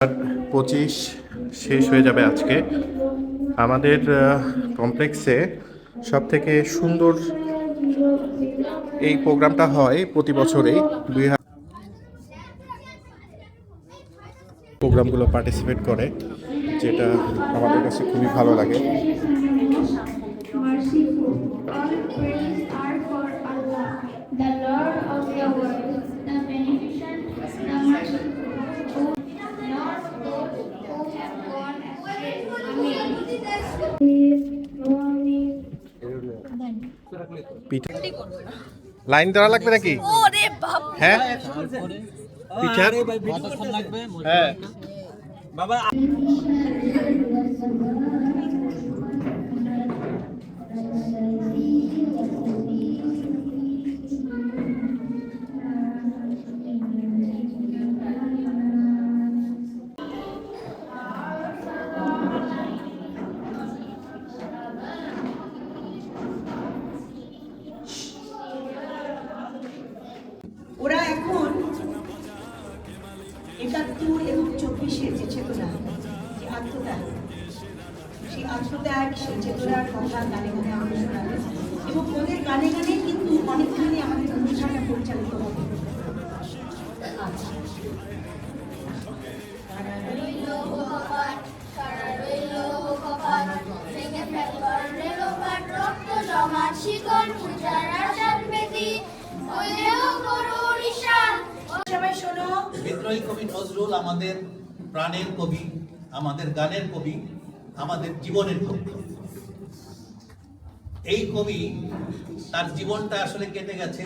25 শেষ হয়ে যাবে আজকে। আমাদের কমপ্লেক্সে সব থেকে সুন্দর এই প্রোগ্রামটা হয় প্রতি বছরেই। প্রোগ্রামগুলো পার্টিসিপেট করে, যেটা আমাদের কাছে খুবই ভালো লাগে। লাইন দেওয়া লাগবে নাকি? হ্যাঁ, পিঠার হ্যাঁ বাবা। ওরা এখন ৭১ এবং ২৪-এর যে চেতনা, যে আত্মত্যাগ, সেই আত্মত্যাগ, সেই চেতনার কথা গানে গানে আমাদের শোনাবে এবং ওদের গানে গানে কিন্তু অনেকখানি আমাদের অনুষ্ঠানটা পরিচালিত হবে। বিদ্রোহী কবি নজরুল আমাদের প্রাণের কবি, আমাদের গানের কবি, আমাদের জীবনের কবি। এই কবি তার জীবনটা আসলে কেটে গেছে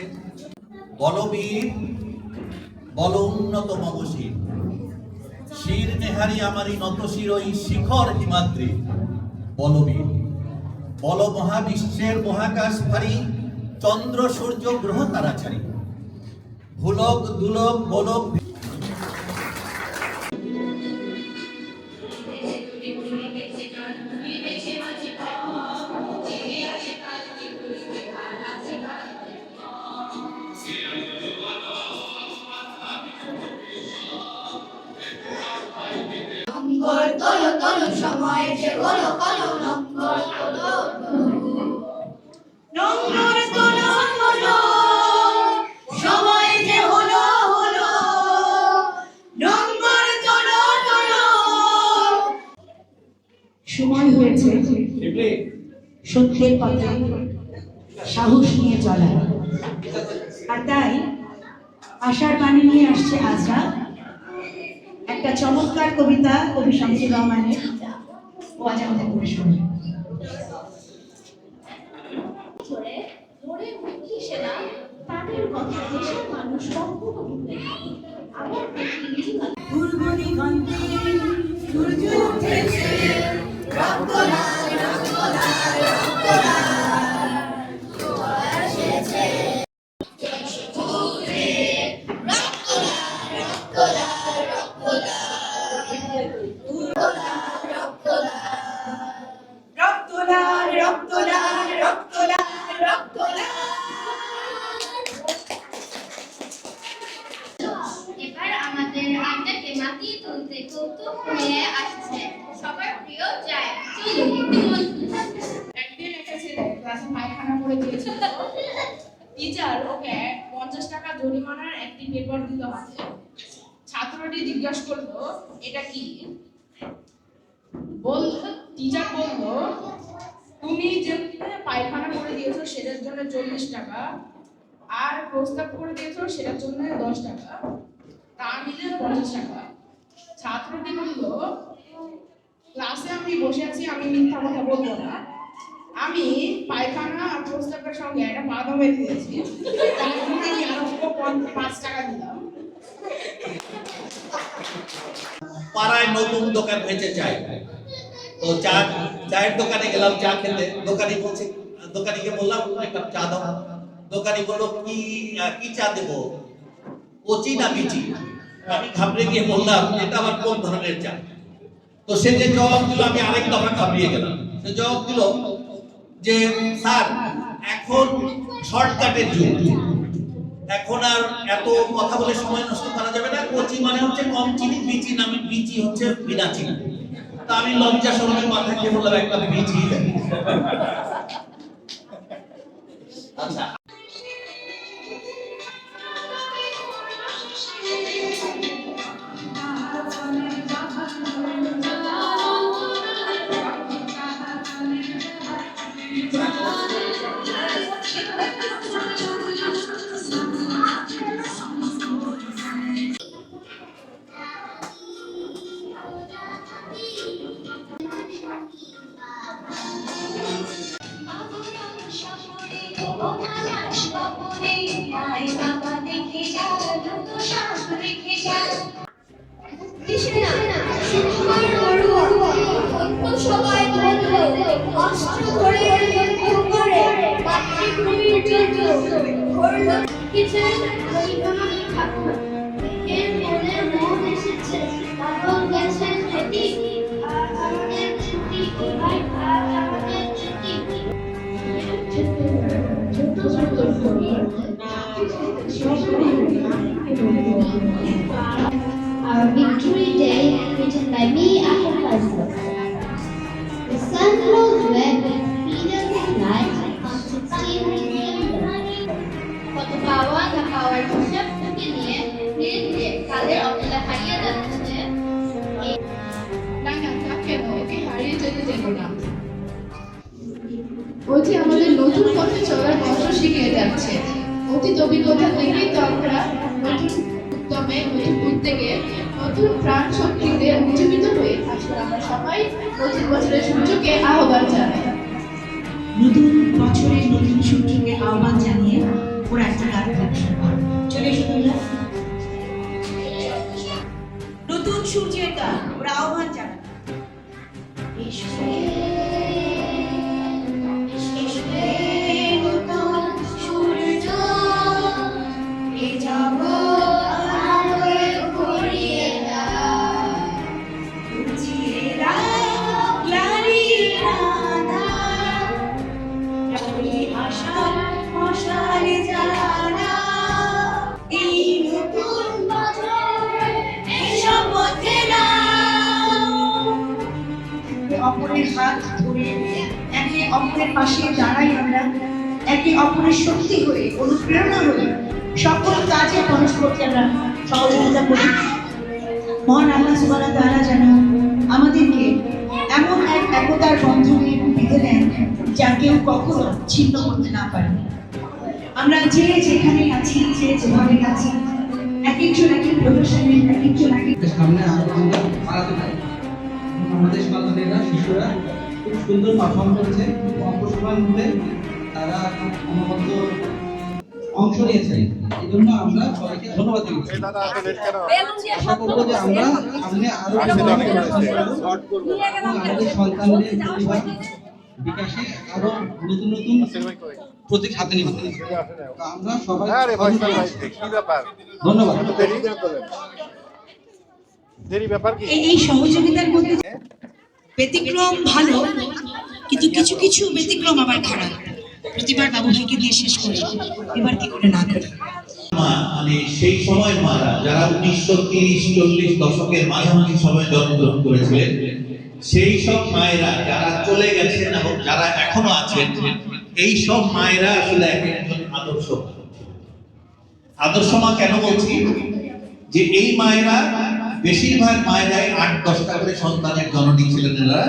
বলবীর বল উন্নত মমশির শির নেহারি আমারই নত শিরই শিখর হিমাদ্রি বলবীর বল মহাবিশ্বের মহাকাশ ভারী চন্দ্র সূর্য গ্রহ তারা ছাড়ি ভুলক দুলক বলক। সময় যে হলো কলো নম্বর হলো নম্বর হলো হলো সময় যে হলো হলো নম্বর হলো হলো সময় হয়েছে সত্যের পথে সাহস নিয়ে চলা, আর তাই আশার বাণী নিয়ে আসছে আজরা একটা চমৎকার কবিতা কবি শামসুর রহমানের। ও আজ আমাদের পড়ে শোনে। পূর্ব দিগন্তে সূর্য উঠেছে, রক্তলাল রক্তলাল রক্তলাল এসেছে, রক্তলাল রক্তলাল রক্তলাল রক্তলাল। এবার আমাদের আড্ডাকে মাতিয়ে তুলতে কৌতুক নিয়ে আসছে সবার প্রিয় যায়। একদিন একটা ছেলে ক্লাসে পায়খানা করে দিয়েছিল, টিচার ওকে 50 টাকা জরিমানার একটি পেপার দিল হাতে। ছাত্রটি জিজ্ঞাসা করলো এটা কি? টিচার বলল তুমি যে পায়খানা করে দিয়েছো সেটার জন্য 40 টাকা, আর প্রস্তাব করে দিয়েছো সেটার জন্য 10 টাকা, তা মিলে 50 টাকা। ছাত্রটি বলল ক্লাসে আমি বসে আছি, আমি মিথ্যা কথা বলবো না, আমি পায়খানা আর প্রস্তাবের সঙ্গে একটা বাধা মেরে দিয়েছি, তার জন্য আমি আরো 5 টাকা দিলাম। পাড়ায় নতুন দোকান হয়েছে চাই, তো চায়ের দোকানে গেলাম চা খেতে। দোকানি বলছে, দোকানিকে বললাম এক কাপ চা দাও। দোকানি বললো কি চা দেবো, কচি না বিচি? আমি ঘাবড়ে গিয়ে বললাম এটা আবার কোন ধরনের চা? তো সে যে জবাব দিল আমি আরেক দফা ঘাবড়িয়ে গেলাম। সে জবাব দিল যে স্যার এখন শর্টকাটের যুগ, এখন আর এত কথা বলে সময় নষ্ট করা যাবে না। কচি মানে হচ্ছে কম চিনি, বিচি নামে বিচি হচ্ছে বিনা চিনি। তা আমি লজ্জা শরমের মাথায় দিয়ে বললাম একটা বিচি। আচ্ছা, সবাই বলবো অস্ত্র ধরে যুদ্ধ করে মাতৃভূমির জন্য করল কিছু বৈভাবী ঠাকুর। এর মনে মন এসেছে তখন গেছেন যেটি আর আমাদের ছুটি ভাই আর আমাদের ছুটি। Our victory day written by me Ahmed Faisal. The sun rose red with freedom and light on 16 December. কত পাওয়া না পাওয়ার হিসাব থেকে নিয়ে ধীরে ধীরে কালের অবহেলা হারিয়ে যাচ্ছে। না না তা কেন, ওকে হারিয়ে যেতে দেবো না। ও যে আমাদের নতুন পথে চলার মন্ত্র শিখিয়ে যাচ্ছে। অতীত অভিজ্ঞতা থেকেই তো আমরা নতুন উদ্যমে, নতুন উদ্যোগে, নতুন প্রাণ শক্তিতে উজ্জীবিত হয়ে আসলে আমরা সবাই নতুন বছরের সূর্যকে আহ্বান জানাই। নতুন বছরের নতুন সূর্যকে আহ্বান জানিয়ে ওরা একটা গান গাইবে। চলে এসো তোমরা। নতুন সূর্যের গান ওরা আহ্বান জানাবে। অপরের হাত ধরে একে অপরের পাশে দাঁড়াই আমরা, একে অপরের শক্তি হয়ে, অনুপ্রেরণা হয়ে সকল কাজে পরস্পরকে আমরা সহযোগিতা করি। মহান আল্লাহ সুবহানাহু ওয়া তাআলা যেন আমাদেরকে এমন এক একতার বন্ধনে বেঁধে দেন যা কেউ কখনো ছিন্ন করতে না পারে। আমরা যে যেখানে আছি, যে যেভাবে আছি, এক একজন এক এক প্রফেশনে, এক একজন এক এক সামনে আরো আমরা বাড়াতে পারি। আমাদের সন্তানেরা, শিশুরা খুব সুন্দর পারফর্ম করেছে। অল্প সময়ের মধ্যে তারা খুব অনবদ্য অংশ নিয়েছে। এই জন্য আমরা সবাইকে ধন্যবাদ দিচ্ছি। আশা করবো যে আমরা সামনে আরো আমাদের সন্তানদের প্রতিভা বিকাশে আরো নতুন নতুন প্রতীক হাতে নিতে। আমরা সবাই ধন্যবাদ। এই সহযোগিতার মধ্যে ব্যতিক্রম ভালো, কিন্তু কিছু কিছু ব্যতিক্রম আবার খারাপ। প্রতিবার বাবু ভাইকে দিয়ে শেষ করি, এবার কি করে না করি। মানে সেই সময় মারা যারা 1930-40 দশকের মাঝামাঝি সময় জন্মগ্রহণ করেছিলেন, সেই সব মায়েরা যারা চলে গেছেন এবং যারা এখনো আছেন, এই সব মায়েরা আসলে একজন আদর্শ। আদর্শ মা কেন বলছি? যে এই মায়েরা, বেশিরভাগ মায়েরাই 8-10টা করে সন্তানের জননী ছিলেন এরা,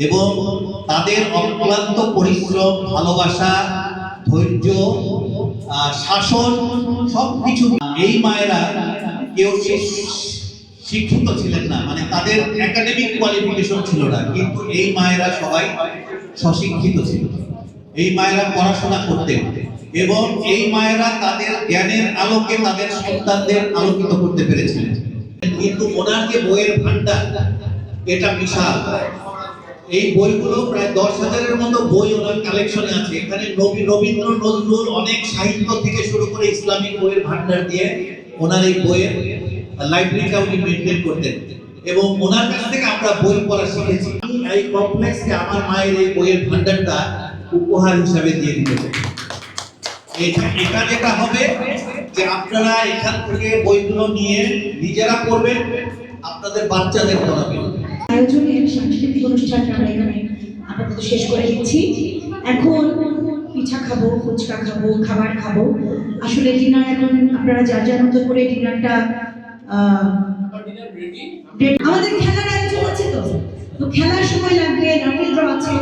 এবং তাদের অক্লান্ত পরিশ্রম, ভালোবাসা, ধৈর্য, শাসন সবকিছু। এই মায়েরা কেউ শিক্ষিত ছিলেন না, মানে তাদের একাডেমিক কোয়ালিফিকেশন ছিল না, কিন্তু এই মায়েরা সবাই স্বশিক্ষিত ছিল। এই মায়েরা পড়াশোনা করতেন এবং এই মায়েরা তাদের জ্ঞানের আলোকে তাদের সন্তানদের আলোকিত করতে পেরেছিলেন। কিন্তু ওনার যে বইয়ের ভান্ডার, এটা বিশাল। এই বইগুলো প্রায় 10,000-এর মতো বই ওনার কালেকশনে আছে। এখানে রবীন্দ্র নজরুল অনেক সাহিত্য থেকে শুরু করে ইসলামিক বইয়ের ভান্ডার দিয়ে ওনার এই বইয়ের লাইব্রেরিটা উনি মেনটেন করতেন, এবং ওনার কাছ থেকে আমরা বই পড়া শিখেছি। এই কমপ্লেক্সকে আমার মায়ের এই বইয়ের ভান্ডারটা উপহার হিসাবে দিয়ে দিতে চাই। এটা যেটা হবে যে আপনারা এখান থেকে বইগুলো নিয়ে নিজেরা পড়বেন, আপনাদের বাচ্চাদের পড়াবেন। আয়োজনের সাংস্কৃতিক অনুষ্ঠানটা আমরা এখানে আপাতত শেষ করে দিচ্ছি। এখন পিঠা খাবো, ফুচকা খাবো, খাবার খাবো। আসলে ডিনার এখন আপনারা যার যার মতো করে ডিনারটা আমাদের খেলার আয়োজন আছে, তো খেলার সময় লাগবে, রাফেল ড্র আছে,